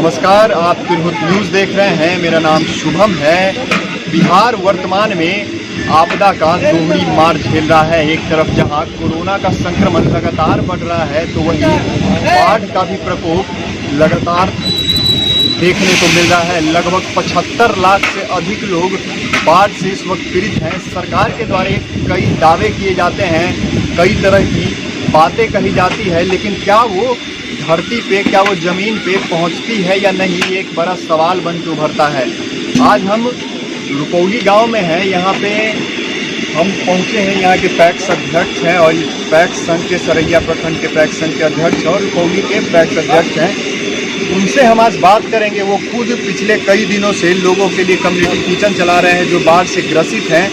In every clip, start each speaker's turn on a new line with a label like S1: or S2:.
S1: नमस्कार, आप तिरहुत न्यूज़ देख रहे हैं। मेरा नाम शुभम है। बिहार वर्तमान में आपदा का दोहरी मार झेल रहा है। एक तरफ जहां कोरोना का संक्रमण लगातार बढ़ रहा है, तो वहीं बाढ़ का भी प्रकोप लगातार देखने को मिल रहा है। लगभग 75 लाख से अधिक लोग बाढ़ से इस वक्त पीड़ित हैं। सरकार के द्वारा कई दावे किए जाते हैं, कई तरह की बातें कही जाती है, लेकिन क्या वो धरती पे, क्या वो ज़मीन पे पहुंचती है या नहीं, ये एक बड़ा सवाल बन के उभरता है। आज हम रुपौली गांव में हैं। यहाँ पे हम पहुंचे हैं। यहाँ के पैक्स अध्यक्ष हैं और पैक्स संघ के सरैया प्रखंड के पैक्स संघ के अध्यक्ष और रुपौली के पैक्स अध्यक्ष हैं। उनसे हम आज बात करेंगे। वो खुद पिछले कई दिनों से लोगों के लिए कम्युनिटी किचन चला रहे हैं जो बाढ़ से ग्रसित हैं।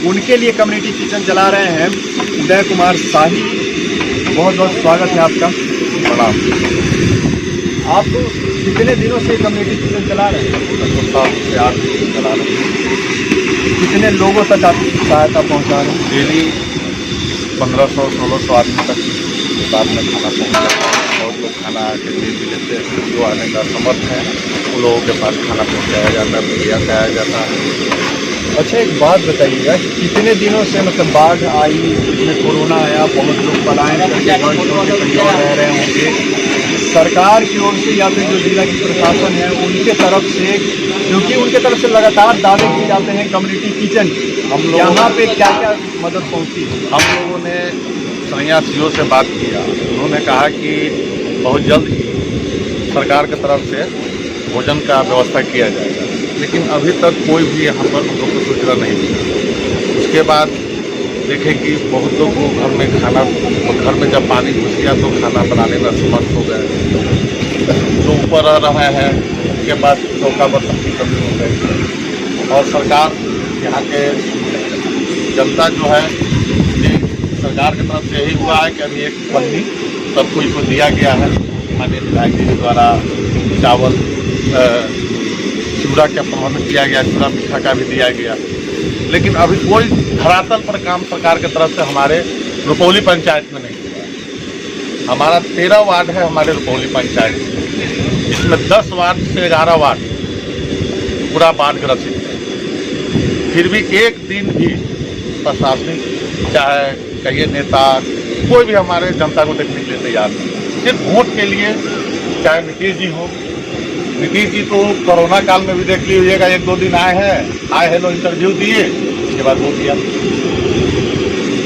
S1: उनके लिए कम्युनिटी किचन चला रहे हैं उदय कुमार शाही। बहुत बहुत स्वागत है आपका।
S2: प्रणाम।
S1: आप कितने दिनों से कम्युनिटी किचन चला रहे हैं?
S2: 7 से 8 दिन चला रहे हैं।
S1: कितने लोगों तक आप सहायता पहुंचा रहे हैं?
S2: डेली 1500-1600 आदमी तक बाद में खाना पहुँच जाता है। बहुत लोग खाना के लिए भी लेते हैं। जो आने का समर्थ है उन लोगों के पास खाना पहुँचाया जाता है, मुहैया कराया जाता है।
S1: अच्छा, एक बात बताइएगा, कितने दिनों से मतलब बाढ़ आई, इसमें कोरोना आया, बहुत लोग पलायन करके घर छोड़ के कहीं और रह रहे होंगे। सरकार की ओर से या फिर जो जिला की प्रशासन है उनके तरफ से, क्योंकि उनके तरफ से लगातार दावे किए जाते हैं कम्युनिटी किचन, हम यहाँ पे क्या क्या मदद पहुँची?
S2: हम लोगों ने सरैया सीओ से बात किया। उन्होंने कहा कि बहुत जल्द ही सरकार की तरफ से भोजन का व्यवस्था किया जाएगा, लेकिन अभी तक कोई भी यहाँ पर हम लोग को सूचना नहीं मिली। उसके बाद देखें कि बहुत लोग को घर में खाना, घर में जब पानी घुस गया तो खाना बनाने में असमर्थ हो गए। जो ऊपर रह रहे हैं उनके पास चौका बर्तन की कमी हो गई। और सरकार, यहाँ के जनता जो है, ये सरकार की तरफ से यही हुआ है कि अभी एक पन्नी सब कोई को दिया गया है। माननीय विधायक जी के द्वारा चावल, चूड़ा का प्रबंध किया गया, चूड़ा मीठा का भी दिया गया, लेकिन अभी कोई धरातल पर काम सरकार की तरफ से हमारे रुपौली पंचायत में नहीं हुआ। हमारा 13 वार्ड है हमारे रुपौली पंचायत में, जिसमें 10 वार्ड से 11 वार्ड पूरा बाढ़ ग्रसित है। फिर भी एक दिन भी प्रशासनिक, चाहे कहिए नेता, कोई भी हमारे जनता को देखने के लिए तैयार नहीं। सिर्फ वोट के लिए, चाहे नीतीश जी हो, नीतीश जी तो कोरोना काल में भी देख लीजिएगा, 1-2 दिन आए हेलो इंटरव्यू दिए, उसके बाद वो किया।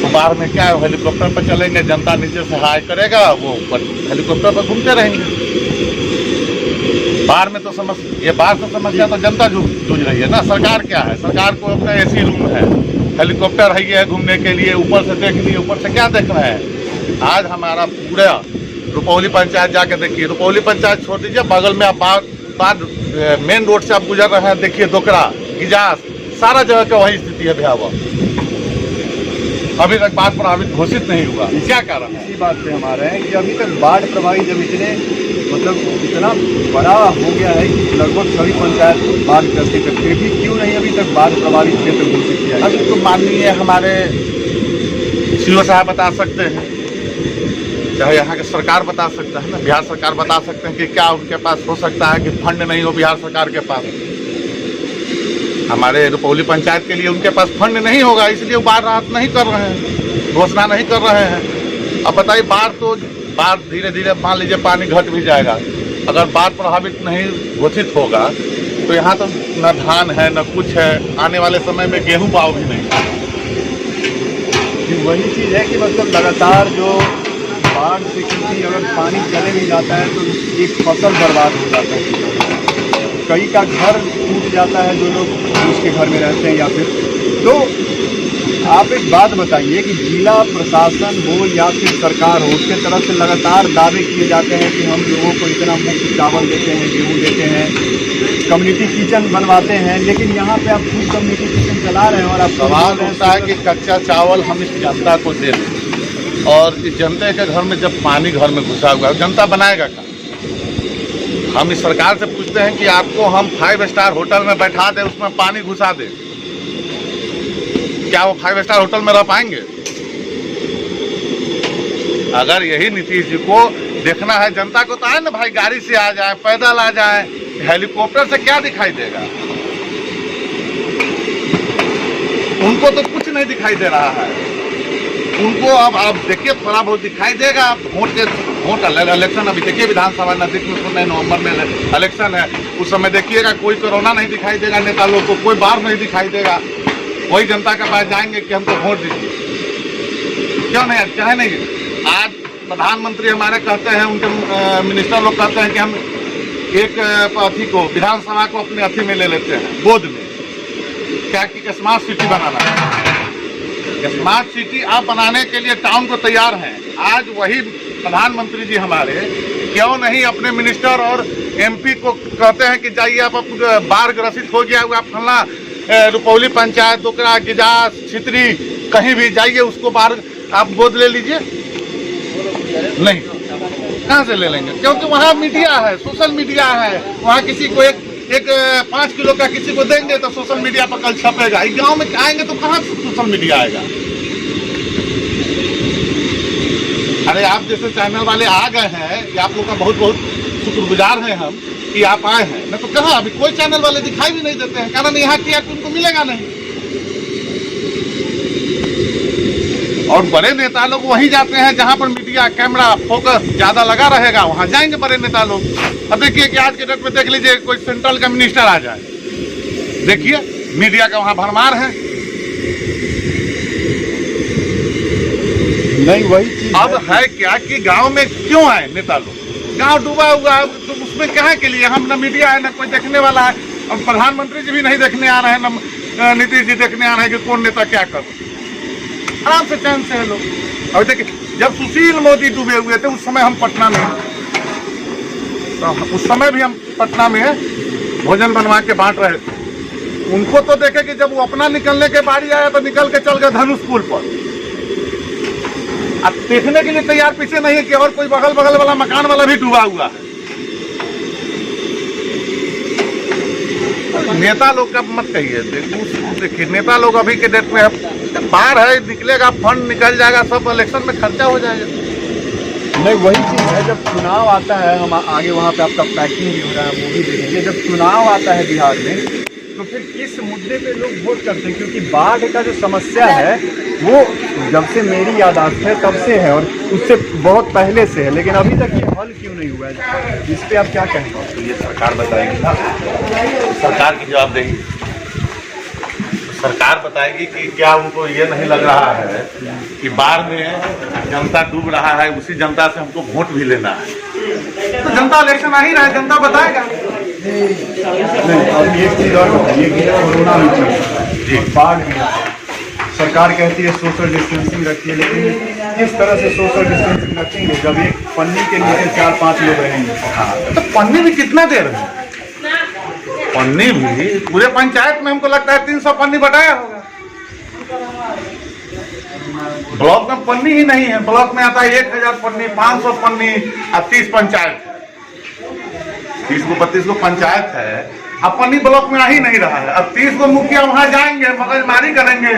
S2: तो बाहर में क्या है, हेलीकॉप्टर पर चलेंगे, जनता नीचे से हाई करेगा, वो ऊपर हेलीकॉप्टर पर घूमते रहेंगे। बाहर में तो ये बाहर से समस्या तो जनता जूझ रही है ना। सरकार क्या है, सरकार को अपना AC रूम है, हेलीकॉप्टर है घूमने के लिए, ऊपर से देख लिए, ऊपर से क्या देख रहे हैं। आज हमारा पूरा रुपौली पंचायत जाके देखिए, रुपौली पंचायत छोड़ दीजिए, बगल में आप मेन रोड से आप गुजर रहे हैं, देखिए दोकरा, गिजास, सारा जगह का वही स्थिति है भयावह। अभी तक बाढ़ प्रभावित घोषित नहीं हुआ। क्या कारण है?
S1: इसी बात पे हम आ रहे हैं कि अभी तक बाढ़ प्रभावित जब इतना बड़ा हो गया है कि लगभग सभी पंचायत बाढ़ ग्रसित है, फिर भी क्यों नहीं अभी तक बाढ़ प्रभावित क्षेत्र घोषित किया?
S2: अभी तो माननीय हमारे सीओ साहब बता सकते हैं, चाहे यहाँ की सरकार बता सकता है ना, बिहार सरकार बता सकते हैं कि क्या उनके पास हो सकता है कि फंड नहीं हो बिहार सरकार के पास। हमारे रुपौली पंचायत के लिए उनके पास फंड नहीं होगा, इसलिए वो बाढ़ राहत नहीं कर रहे हैं, घोषणा नहीं कर रहे हैं। अब बताइए, बाढ़ धीरे धीरे मान लीजिए पानी घट भी जाएगा, अगर बाढ़ प्रभावित नहीं घोषित होगा तो यहाँ तो न धान है न कुछ है, आने वाले समय में गेहूँ पाव भी नहीं।
S1: वही चीज़ है कि मतलब लगातार जो बाढ़ से, क्योंकि अगर पानी चले भी जाता है तो एक फसल बर्बाद हो जाता है, कई का घर टूट जाता है जो लोग उसके घर में रहते हैं। या फिर तो आप एक बात बताइए कि जिला प्रशासन हो या फिर सरकार हो, उसके तरफ से लगातार दावे किए जाते हैं कि हम लोगों को इतना मुफ्त चावल देते हैं, गेहूँ देते हैं, कम्युनिटी किचन बनवाते हैं, लेकिन यहाँ पे आप खुद कम्युनिटी किचन चला रहे हैं और आप
S2: सवाल होता है कि कच्चा चावल हम इस जनता को दे दें, और इस जनता के घर में जब पानी घर में घुसा हुआ है, जनता बनाएगा क्या? हम इस सरकार से पूछते हैं कि आपको हम 5 स्टार होटल में बैठा दें, उसमें पानी घुसा दें, क्या वो 5 स्टार होटल में रह पाएंगे? अगर यही नीतीश जी को देखना है जनता को तो आए ना भाई, गाड़ी से आ जाए, पैदल आ जाए, हेलीकॉप्टर से क्या दिखाई देगा? उनको तो कुछ नहीं दिखाई दे रहा है। उनको अब आप देखिए थोड़ा बहुत दिखाई देगा। वोट इलेक्शन अभी देखिए विधानसभा नजदीक में, 19 नवंबर में इलेक्शन है, उस समय देखिएगा कोई कोरोना नहीं दिखाई देगा, नेता लोग को कोई बाढ़ नहीं दिखाई देगा। वही जनता के पास जाएंगे कि हमको वोट दीजिए। क्यों नहीं? चाहे नहीं। आज प्रधानमंत्री हमारे कहते हैं, उनके मिनिस्टर लोग कहते हैं कि हम एक अथी को, विधानसभा को अपने अथी में ले लेते हैं, गोद में। क्या कि स्मार्ट सिटी बनाना है। स्मार्ट सिटी आप बनाने के लिए टाउन को तैयार हैं। आज वही प्रधानमंत्री जी हमारे क्यों नहीं अपने मिनिस्टर और एमपी को कहते हैं कि जाइए आप बाढ़ ग्रसित हो गया हुआ फलना रुपौली पंचायत, दोकरा, गिजास, छितरी, कहीं भी जाइए, उसको बाढ़ आप गोद ले लीजिए। नहीं, कहाँ से ले लेंगे? क्योंकि वहाँ मीडिया है, सोशल मीडिया है। वहाँ किसी को एक 5 किलो का किसी को देंगे तो सोशल मीडिया पर कल छपेगा। इस गाँव में आएंगे तो कहाँ सोशल मीडिया आएगा? अरे आप जैसे चैनल वाले आ गए हैं, कि आप लोग का बहुत बहुत शुक्रगुजार हैं हम कि आप आए हैं। नहीं तो कहाँ, अभी कोई चैनल वाले दिखाई भी नहीं देते हैं। कारण यहाँ किया कि उनको मिलेगा नहीं। और बड़े नेता लोग वहीं जाते हैं जहां पर मीडिया कैमरा फोकस ज्यादा लगा रहेगा, वहां जाएंगे बड़े नेता लोग। अब देखिए कि आज के डेट में देख लीजिए, कोई सेंट्रल का मिनिस्टर आ जाए, देखिए मीडिया का वहां भरमार है।
S1: नहीं, वही चीज
S2: अब है क्या कि गांव में क्यों आए नेता लोग? गांव डूबा हुआ है, तो उसमें कहाँ के लिए? हम न मीडिया है, न कोई देखने वाला है। अब प्रधानमंत्री जी भी नहीं देखने आ रहे हैं, न नीतीश जी देखने आ रहे हैं कि कौन नेता क्या कर। आराम से चैन से है लोग। अब देखिए, जब सुशील मोदी डूबे हुए थे उस समय हम पटना में, तो उस समय भी हम पटना में भोजन बनवा के बांट रहे थे। उनको तो देखे कि जब वो अपना निकलने के बारी आया तो निकल के चल गए धनुष पुल पर। अब देखने के लिए तैयार पीछे नहीं है कि और कोई बगल बगल वाला मकान वाला भी डूबा हुआ है। नेता लोग का मत कहिए। देखिए नेता लोग अभी के डेट में बाढ़ है, निकलेगा, फंड निकल जाएगा, सब इलेक्शन में खर्चा हो जाएगा।
S1: नहीं, वही चीज़ है। जब चुनाव आता है, हम आगे वहाँ पे आपका पैकिंग भी हो रहा है, वो भी देखेंगे। जब चुनाव आता है बिहार में, तो फिर किस मुद्दे पे लोग वोट करते हैं? क्योंकि बाढ़ का जो समस्या है वो जब से मेरी यादाश्त है तब से है, और उससे बहुत पहले से है, लेकिन अभी तक ये हल क्यों नहीं हुआ है? इस पे आप क्या कहेंगे?
S2: तो ये सरकार बताएगी ना, सरकार की जवाबदेही। सरकार बताएगी कि क्या उनको ये नहीं लग रहा है कि बाढ़ में जनता डूब रहा है, उसी जनता से हमको वोट भी लेना है। तो जनता इलेक्शन आ ही रहा है, जनता बताएगा।
S1: नहीं, अब एक चीज़ और बताइए कि कोरोना भी चल रहा है जी, बाढ़ भी, सरकार कहती है सोशल डिस्टेंसिंग रखिए, लेकिन किस तरह से सोशल डिस्टेंसिंग रखेंगे जब एक पन्नी के नीचे 4-5 लोग रहेंगे?
S2: तो पन्नी भी कितना देर है? पन्नी भी पूरे पंचायत में हमको लगता है 300 पन्नी बटाया होगा। ब्लॉक में पन्नी ही नहीं है। ब्लॉक में आता है 1000 पन्नी, 500 पन्नी, अब 30 पंचायत है, 30 को 32 को पंचायत है। अब पन्नी ब्लॉक में आ ही नहीं रहा है। अब 30 को मुखिया वहां जाएंगे, मगजमारी करेंगे,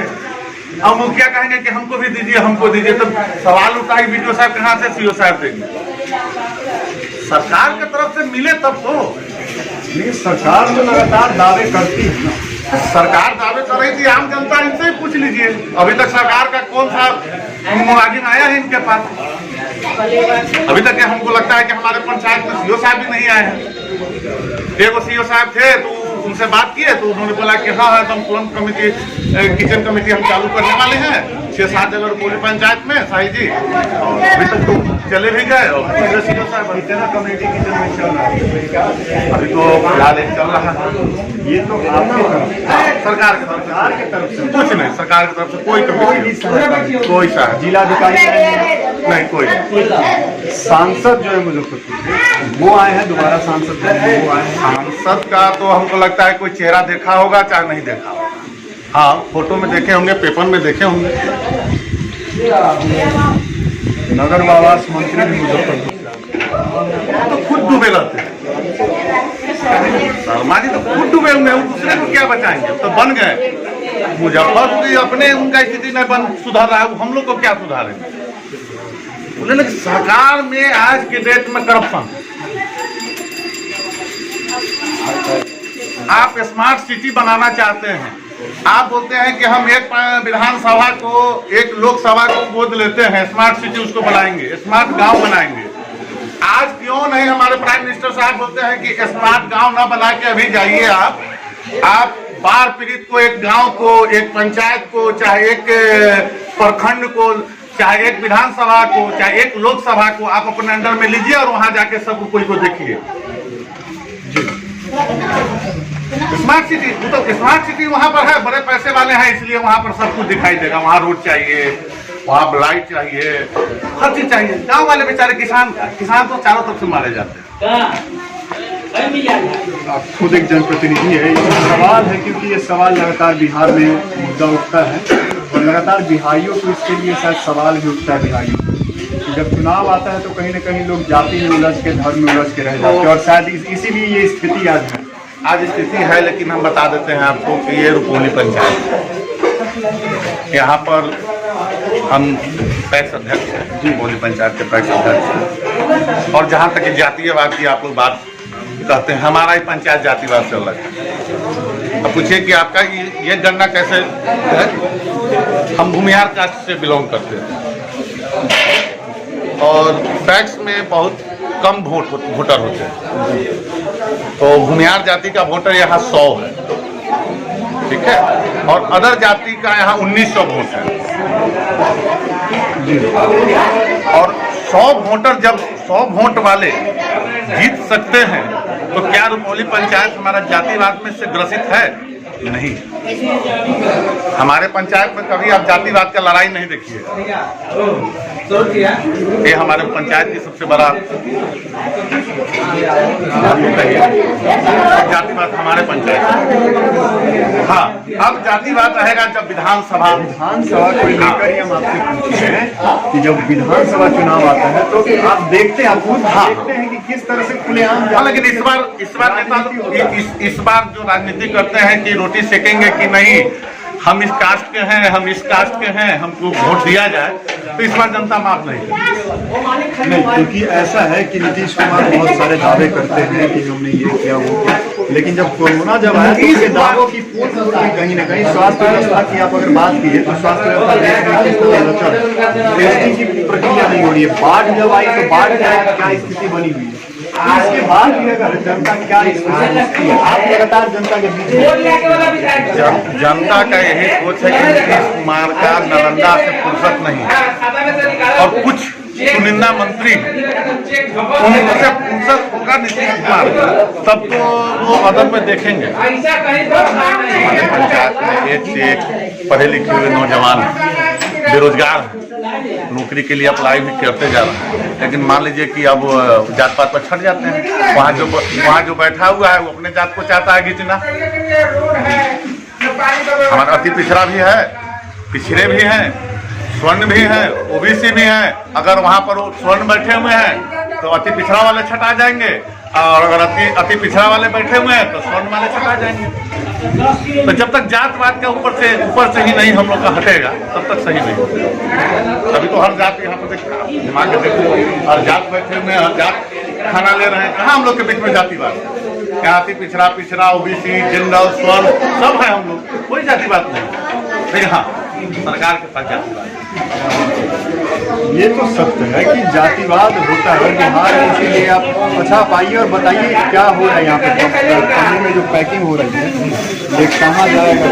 S2: अब मुखिया कहेंगे कि हमको भी दीजिए, हमको दीजिए। तो सवाल उठा कि वीडियो साहब कहाँ से सीओ साहब देंगे? सरकार की तरफ से मिले तब तो।
S1: लेकिन सरकार तो लगातार दावे करती है ना।
S2: सरकार दावे कर रही थी, आम जनता इनसे ही पूछ लीजिए। अभी तक सरकार का कौन सा मुलाजिम आया है इनके पास? अभी तक हमको लगता है कि हमारे पंचायत में सीओ साहब भी नहीं आए हैं। देखो सीओ साहब थे तो उनसे बात किए तो उन्होंने बोला कि हाँ हाँ, तो हम तुरंत कमेटी, किचन कमेटी हम चालू करने वाले हैं 6-7 जगह रुपौली पंचायत में, साई जी। और अभी तक तो चले भी गए। और सीओ साहब कितना कमेटी किचन में चल रहा है? अभी तो फिलहाल एक चल रहा है।
S1: ये तो आपकी तरफ,
S2: सरकार की तरफ से कुछ नहीं। सरकार की तरफ से कोई कमेटी, कोई सहायता,
S1: जिलाधिकारी
S2: नहीं, कोई।
S1: सांसद जो है मुजफ्फरपुर वो आए हैं, दोबारा सांसद वो आए हैं।
S2: सांसद का तो हमको लगता है कोई चेहरा देखा होगा चाहे नहीं देखा होगा। हाँ, फोटो में देखे होंगे, पेपर में देखे होंगे।
S1: नगर आवास मंत्री भी मुजफ्फरपुर
S2: तो खुद डूबे रहते हैं। शर्मा जी तो खुद डूबे हुए हैं, दूसरे को क्या बचाएंगे? तो बन गए मुजफ्फरपुर, अपने उनका स्थिति नहीं बन सुधार रहा है, हम लोग को क्या सुधारेंगे? बोले ना कि सरकार में आज के डेट में करप्शन। आप स्मार्ट सिटी बनाना चाहते हैं, आप बोलते हैं कि हम एक विधानसभा को, एक लोकसभा को गोद लेते हैं, स्मार्ट सिटी उसको बनाएंगे, स्मार्ट गांव बनाएंगे। आज क्यों नहीं हमारे प्राइम मिनिस्टर साहब बोलते हैं कि स्मार्ट गांव ना बना के अभी जाइए आप बाढ़ पीड़ित को, एक गांव को, एक पंचायत को, चाहे एक प्रखंड को, चाहे एक विधानसभा को, चाहे एक लोकसभा को आप अपने अंडर में लीजिए और वहां जाके सब कोई को देखिए। स्मार्ट सिटी, तो स्मार्ट सिटी वहां पर है, बड़े पैसे वाले हैं इसलिए वहां पर सब कुछ दिखाई देगा। वहां रोड चाहिए, वहां लाइट चाहिए, हर चीज चाहिए। गांव वाले बेचारे किसान तो चारों तरफ से मारे जाते हैं।
S1: आप खुद एक जनप्रतिनिधि है, ये सवाल है क्योंकि ये सवाल लगातार बिहार में मुद्दा उठता है और लगातार बिहारियों को इसके लिए शायद सवाल भी उठता है बिहारियों को। जब चुनाव आता है तो कहीं ना कहीं लोग जाति में उलझ के, धर्म में उलझ के रह जाते हैं और शायद इसीलिए ये स्थिति आज है।
S2: आज स्थिति है, लेकिन हम बता देते हैं आपको कि ये रुपौली पंचायत, यहाँ पर हम पैक्स अध्यक्ष हैं, रुपौली पंचायत के पैक्स अध्यक्ष हैं। और जहाँ तक जातीयवाद की आप लोग बात कहते हैं, हमारा ही पंचायत जातिवाद से अलग है। अब पूछिए कि आपका ये गणना कैसे है? हम भूमिहार कास्ट से बिलोंग करते हैं और पैक्स में बहुत कम वोटर होते हैं। तो भूमिहार जाति का वोटर यहाँ 100 है, ठीक है, और अदर जाति का यहाँ 1900 वोट है। और 100 वोटर, जब 100 वोट वाले जीत सकते हैं तो क्या रुपौली पंचायत हमारा जातिवाद में से ग्रसित है? नहीं। हमारे पंचायत में कभी आप जातिवाद का लड़ाई नहीं देखिए। ये हमारे पंचायत की सबसे बड़ा जातिवाद हमारे पंचायत। हाँ, अब जातिवाद रहेगा जब विधानसभा
S1: को लेकर ही हम आपसे पूछते हैं कि जब विधानसभा चुनाव आता है तो आप देखते हैं, देखते हैं कि किस तरह से खुलेआम।
S2: लेकिन इस बार नेता इस बार जो राजनीति करते हैं कि रोटी सेकेंगे कि नहीं, हम इस कास्ट के हैं, हम इस कास्ट के हैं, हमको वोट दिया जाए, तो इस बार जनता माफ नहीं,
S1: क्योंकि ऐसा है कि नीतीश कुमार बहुत सारे दावे करते हैं कि हमने ये किया वो किया, लेकिन जब कोरोना जब आया तो इसके दावों की कहीं ना कहीं स्वास्थ्य व्यवस्था की आप अगर बात की है तो स्वास्थ्य व्यवस्था देश में किस तरह टेस्टिंग की प्रक्रिया नहीं हो रही है। बाढ़ जब आई तो बाढ़ क्या स्थिति बनी हुई है, इसके बाद भी अगर जनता क्या स्थिति है, आप लगातार जनता के बीच
S2: जनता का यही सोच है कि नीतीश कुमार का नालंदा से फुर्सत नहीं और कुछ चुनिंदा मंत्री उनसे फुर्सत होगा नीतीश कुमार, तब तो वो अदब में देखेंगे। हमारे पंचायत में एक से एक पढ़े लिखे हुए नौजवान बेरोजगार हैं, नौकरी के लिए अप्लाई भी करते जा रहे हैं, लेकिन मान लीजिए कि अब जात पात पर छट जाते हैं। वहाँ जो बैठा हुआ है वो अपने जात को चाहता है घिचना। हमारा अति पिछड़ा भी है, पिछड़े भी हैं, स्वर्ण भी है, ओबीसी भी है। अगर वहाँ पर वो स्वर्ण बैठे हुए हैं तो अति पिछड़ा वाले छटा जाएंगे, और अगर अति पिछड़ा वाले बैठे हुए हैं तो स्वर्ण वाले छटा जाएंगे। तो जब तक जातवाद का ऊपर से ही नहीं हम लोग का हटेगा तब तक सही नहीं होगा। अभी तो हर जात यहाँ पर दिमाग में देखो, हर जात बैठे हुए हैं, हर जात खाना ले रहे हैं। कहाँ हम लोग के बीच में जातिवाद? यहाँ अति पिछड़ा, ओबीसी, जनरल, स्वर्ण सब है, हम लोग कोई जातिवाद नहीं। लेकिन हाँ, सरकार के पास जातिवाद,
S1: ये तो सत्य है कि जातिवाद होता है बिहार में, इसीलिए आप अच्छा पाइए और बताइए क्या हो रहा है यहाँ पे। पानी में जो पैकिंग हो रही है ये कहाँ जाएगा,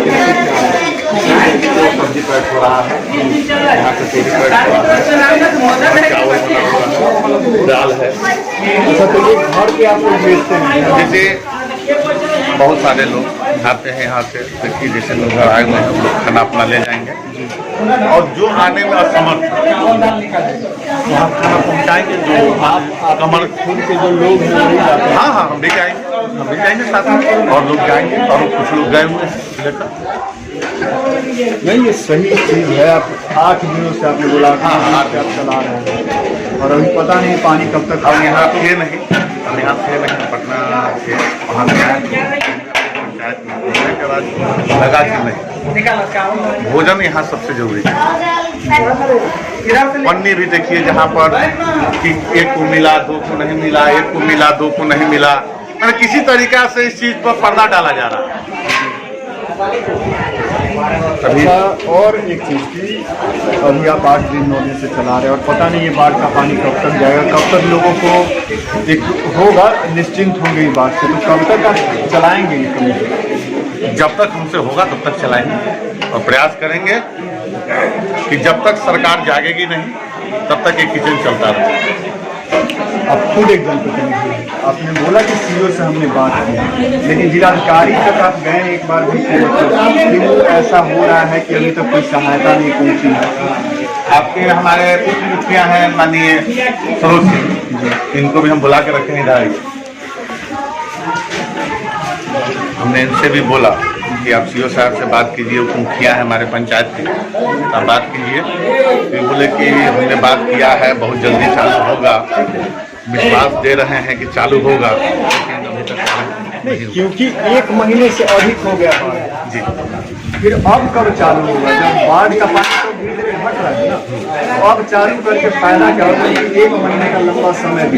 S2: सब्जी पैक हो रहा है, यहाँ पे चोरी पैक हो रहा है, चावल दाल है।
S1: अच्छा, तो ये घर के आप लोग बेचते हैं?
S2: जैसे बहुत सारे लोग आते हैं यहाँ से, देखिए जैसे लोग घर आए हुए हैं, हम लोग खाना अपना ले जाएंगे, और जो आने में असमर्थ वहाँ खाना पहुँचाएंगे। जो कमर खून के जो लोग हैं, हाँ, हम भी जाएंगे साथ में, और लोग जाएंगे, और कुछ लोग गए हुए हैं लेकर।
S1: नहीं, ये सही चीज़ है। आप 8 दिनों से आपने बोला, हाँ, आप चला रहे हैं, और अभी पता नहीं पानी कब तक।
S2: अब यहाँ थे नहीं, पटना थे, वहाँ से पंचायत में लगा कि नहीं। भोजन यहाँ सबसे जरूरी है। पन्नी भी देखिए जहाँ पर कि एक को मिला, दो को नहीं मिला, एक को मिला, दो को नहीं मिला, मैंने किसी तरीका से इस चीज पर पर्दा डाला जा रहा है।
S1: अच्छा, और एक चीज़ की, अभी आप 8 दिन 9 दिन से चला रहे हैं और पता नहीं ये बाढ़ का पानी कब तक जाएगा, कब तक लोगों को एक होगा निश्चिंत होंगे ये बात से, तो कब तक आप चलाएंगे ये कमीशन?
S2: जब तक हमसे होगा तब तक चलाएंगे और प्रयास करेंगे कि जब तक सरकार जागेगी नहीं तब तक ये किचन चलता रहेगा।
S1: आप खुद एक जनप्रतिनिधि हैं, आपने बोला कि सीओ से हमने बात की, लेकिन जिलाधिकारी तक आप गए एक बार भी, क्यों ऐसा हो रहा है कि अभी तक कोई सहायता नहीं पहुंची है?
S2: आपके हमारे कुछ मुखिया हैं माननीय सरोज सिंह, इनको भी हम बुला के रखे हैं इधर। हमने इनसे भी बोला कि आप सीओ साहब से बात कीजिए, वो मुखिया है हमारे पंचायत के, आप बात कीजिए। फिर बोले कि हमने बात किया है, बहुत जल्दी चालू होगा, विश्वास दे रहे हैं कि चालू होगा, लेकिन अभी तक
S1: नहीं, क्योंकि 1 महीने से अधिक हो गया
S2: जी।
S1: फिर अब कब चालू होगा? जब बाढ़ का पानी तो धीरे धीरे हट रहा है ना, तो अब चालू करके फायदा क्या होगा कि 1 महीने का लंबा समय भी।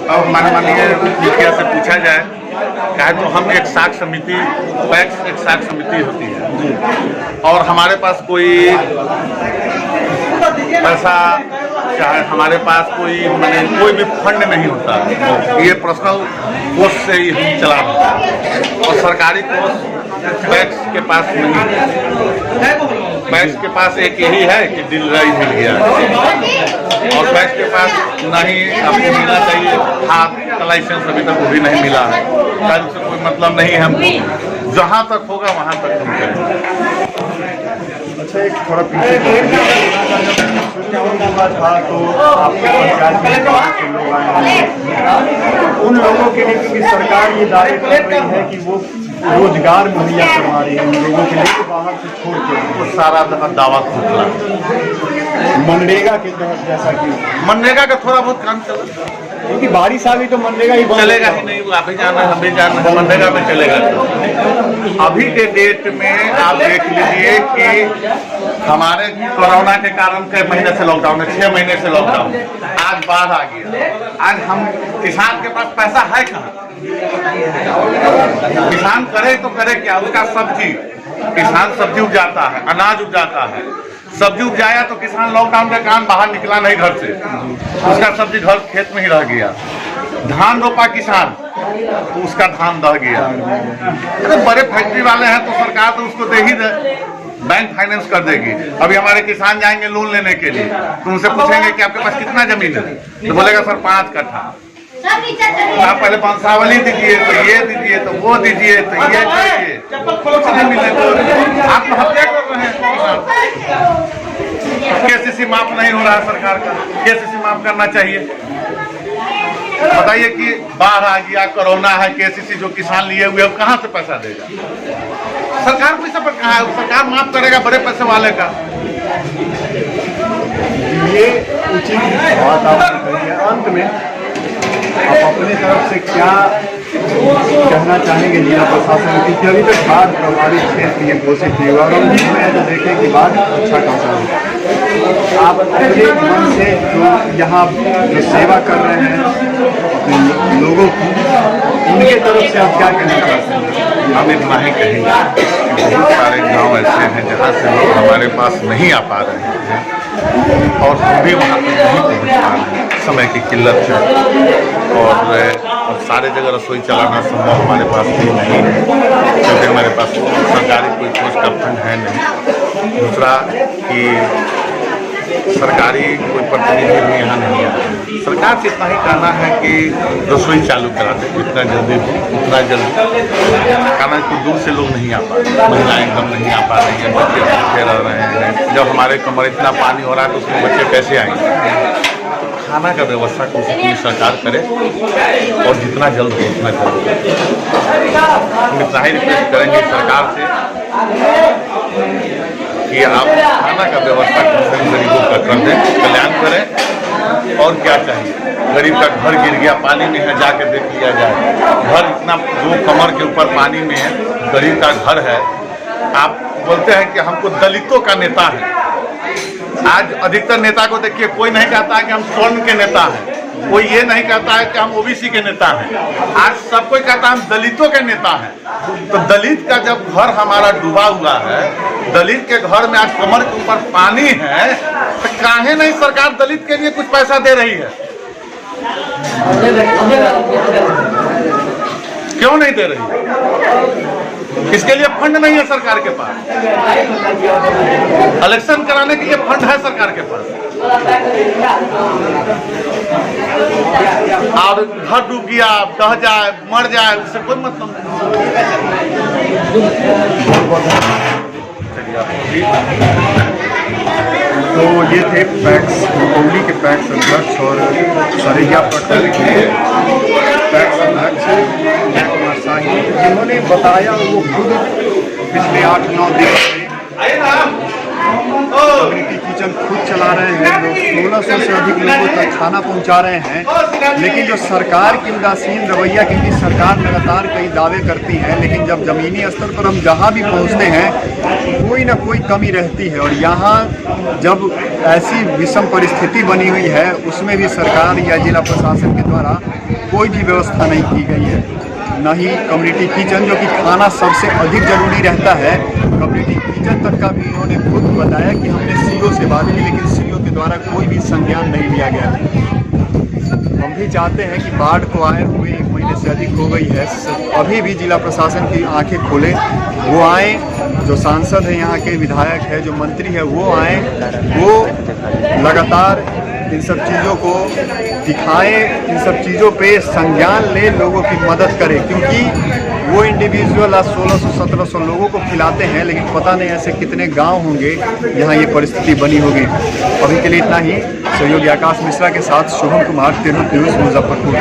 S2: अब माननीय मुखिया से पूछा जाए, कहे तो हम एक साख समिति, पैक्स एक साख समिति होती है और हमारे पास कोई पैसा, चाहे हमारे पास कोई भी फंड नहीं होता, ये पर्सनल कोष से ही हम चला रहे हैं और सरकारी कोष पैक्स के पास नहीं है। पैक्स के पास एक यही है कि डीलराइज मिल गया और पैक्स के पास नहीं आपको मिलना चाहिए खाद का लाइसेंस, अभी तक वो भी नहीं मिला है। शायद उससे कोई मतलब नहीं है हमको, जहाँ तक होगा वहाँ तक हम करेंगे।
S1: अच्छा, एक थोड़ा पीछे था तो आपके पंचायत में गाँव के लोग आए हैं, उन लोगों के लिए क्योंकि सरकार ये दावे कर रही है कि वो रोजगार मुहैया करवा रही है उन लोगों के लिए, बाहर से छोड़ के,
S2: वो सारा दावा खोखला।
S1: मनरेगा के तहत, जैसा कि
S2: मनरेगा का थोड़ा बहुत काम चला,
S1: क्योंकि बारिश आ गई तो मनरेगा ही
S2: चलेगा ही नहीं, वो आप ही जाना हम भी जाना, मनरेगा में चलेगा। अभी के डेट में आप देख लीजिए कि हमारे कोरोना के कारण कई महीने से लॉकडाउन है, 6 महीने से लॉकडाउन, आज बाढ़ आ गया। आज हम किसान के पास पैसा है कहाँ? किसान करे तो करे क्या? उसका सब्जी, किसान सब्जी उपजाता है, अनाज उपजाता है, सब्जी उपजाया तो किसान लॉकडाउन के कारण बाहर निकला नहीं घर से, उसका सब्जी घर खेत में ही रह गया। धान रोपा किसान तो उसका धान दह गया। अरे बड़े फैक्ट्री वाले हैं तो सरकार तो उसको दे ही दे, बैंक फाइनेंस कर देगी। अभी हमारे किसान जाएंगे लोन लेने के लिए तो उनसे पूछेंगे कि आपके पास कितना जमीन है, तो बोलेगा सर 5 कट्ठा। आप पहले पंसावली दीजिए, तो ये दीजिए, तो वो दीजिए, तो ये दीजिए, कुछ नहीं मिले तो आत्महत्या कर रहे हैं। केसीसी माफ नहीं हो रहा है सरकार का, केसीसी माफ करना चाहिए। बताइए कि बाढ़ आ गया, कोरोना है, केसीसी जो किसान लिए हुए अब कहाँ से पैसा देगा? सरकार पैसा पर कहाँ है? सरकार माफ करेगा बड़े पैसे वाले का।
S1: ये उचित बात आपने कही है। अंत में आप अपने तरफ से क्या कहना चाहेंगे जिला प्रशासन, क्योंकि अभी तक बाढ़ प्रभावित क्षेत्र ये घोषित नहीं हुआ और हम तो देखें कि बाढ़ अच्छा खासा है। आप अपने मन से जो यहाँ जो सेवा कर रहे हैं अपने लोगों की, उनके तरफ से आप क्या कहना चाहते हैं?
S2: हम इतना ही कहेंगे कि बहुत सारे गांव ऐसे हैं जहां से लोग हमारे पास नहीं आ पा रहे हैं और हम भी वहाँ पर नहीं पहुँच पा रहे हैं, समय की किल्लत है और सारे जगह रसोई चलाना संभव हमारे पास भी नहीं है, क्योंकि हमारे पास सरकारी कोई कोष का फंड है नहीं। दूसरा कि सरकारी कोई प्रतिनिधि भी यहाँ नहीं है। सरकार से इतना ही कहना है कि रसोई चालू करा दे, जितना जल्दी हो उतना जल्दी, कारण कोई दूर से लोग नहीं आ पा रहे, महिलाएं एकदम नहीं आ पा रही हैं, बच्चे भूखे रह रहे हैं। जब हमारे कमर इतना पानी हो रहा है तो उसमें बच्चे कैसे आएंगे? खाना का व्यवस्था कोशिश अपनी सरकार करे और जितना जल्द हो उतना जल्द। हम इतना ही रिक्वेस्ट करेंगे सरकार से कि आप खाना का व्यवस्था गरीबों का कर दें, कल्याण करें। और क्या चाहिए? गरीब का घर गिर गया, पानी में है, जाके देख लिया जाए। घर इतना जो कमर के ऊपर पानी में है, गरीब का घर है। आप बोलते हैं कि हमको दलितों का नेता है। आज अधिकतर नेता को देखिए, कोई नहीं कहता है कि हम स्वर्ण के नेता हैं, कोई ये नहीं कहता है कि हम ओबीसी के नेता हैं। आज सब कोई कहता है हम दलितों के नेता हैं। तो दलित का जब घर हमारा डूबा हुआ है, दलित के घर में आज कमर के ऊपर पानी है, तो काहे नहीं सरकार दलित के लिए कुछ पैसा दे रही है? क्यों नहीं दे रही? इसके लिए फंड नहीं है सरकार के पास। इलेक्शन कराने के लिए फंड है सरकार के पास, और घर डूब गया, दह जाए, मर जाए, उससे कोई मतलब नहीं।
S1: तो ये थे पैक्स रुपौली के पैक्स अध्यक्ष और सरैया प्रखंड के पैक्स अध्यक्ष जय कुमार शाही, जिन्होंने बताया वो खुद पिछले 8-9 दिन से कम्युनिटी किचन खुद चला रहे हैं। लोग 1600 से अधिक लोगों तक खाना पहुंचा रहे हैं। लेकिन जो सरकार की उदासीन रवैया, क्योंकि सरकार लगातार कई दावे करती है, लेकिन जब ज़मीनी स्तर पर हम जहां भी पहुंचते हैं कोई ना कोई कमी रहती है। और यहाँ जब ऐसी विषम परिस्थिति बनी हुई है, उसमें भी सरकार या जिला प्रशासन के द्वारा कोई भी व्यवस्था नहीं की गई है। न ही कम्युनिटी किचन, जो कि खाना सबसे अधिक जरूरी रहता है, कम्युनिटी किचन तक का भी उन्होंने खुद बताया कि हमने सीओ से बात की, लेकिन सीओ के द्वारा कोई भी संज्ञान नहीं लिया गया। हम भी चाहते हैं कि बाढ़ को आए हुए 1 महीने से अधिक हो गई है, अभी भी जिला प्रशासन की आंखें खोले, वो आए, जो सांसद है यहाँ के, विधायक है, जो मंत्री है, वो आए, वो लगातार इन सब चीज़ों को दिखाएं, इन सब चीज़ों पे संज्ञान ले, लोगों की मदद करें। क्योंकि वो इंडिविजुअल आज 1600-1700 लोगों को खिलाते हैं, लेकिन पता नहीं ऐसे कितने गांव होंगे जहां ये परिस्थिति बनी होगी। अभी के लिए इतना ही। सहयोगी आकाश मिश्रा के साथ शुभम कुमार, तिरहुत न्यूज़, मुजफ्फरपुर।